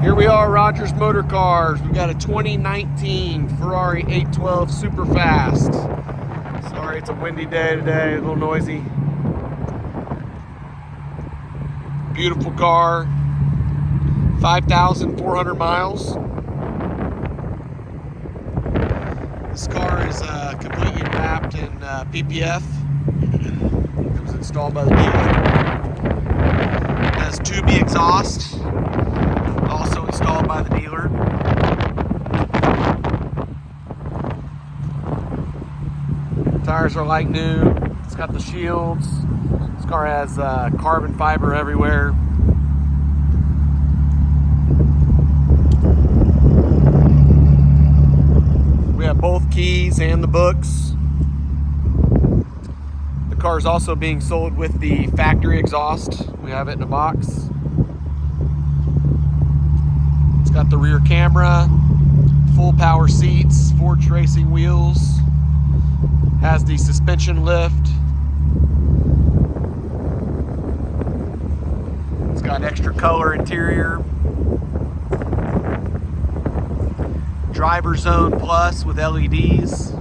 Here we are, Rogers Motor Cars. We've got a 2019 Ferrari 812 Superfast. Sorry, it's a windy day today, a little noisy. Beautiful car, 5,400 miles. This car is completely wrapped in PPF. It was installed by the dealer. It has tubby exhaust. Also installed by the dealer. Tires are like new. It's got the shields. This car has carbon fiber everywhere. We have both keys and the books. The car is also being sold with the factory exhaust. We have it in a box. It's got the rear camera, full power seats, forged racing wheels, has the suspension lift. It's got extra color interior. Driver Zone Plus with LEDs,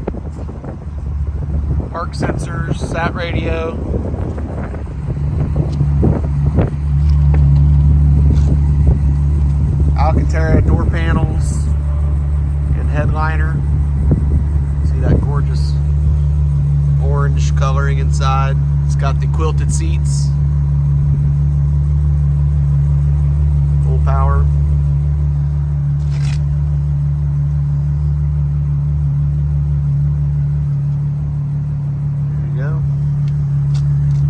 park sensors, sat radio. Alcantara door panels and headliner. See that gorgeous orange coloring inside. It's got the quilted seats. Full power. There you go.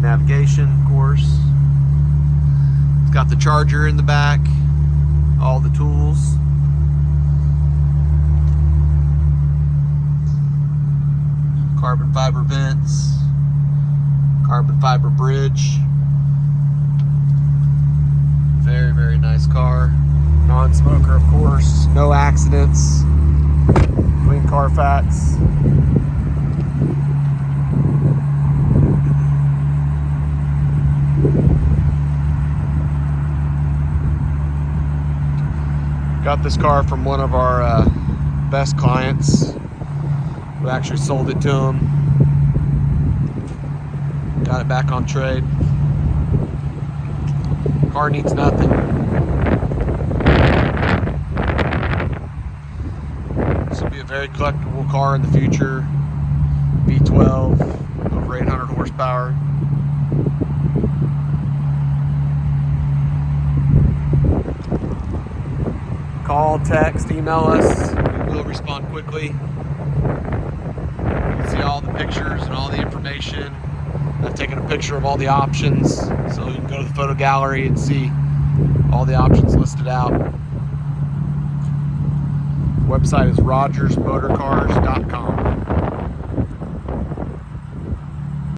Navigation, of course. It's got the charger in the back. All the tools. Carbon fiber vents. Carbon fiber bridge. Very, very nice car. Non-smoker, of course. No accidents. Clean Carfax. Got this car from one of our best clients. We actually sold it to him. Got it back on trade. Car needs nothing. This will be a very collectible car in the future. V12, over 800 horsepower. Call, text, email us. We will respond quickly. You can see all the pictures and all the information. I've taken a picture of all the options, so you can go to the photo gallery and see all the options listed out. Website is rogersmotorcars.com.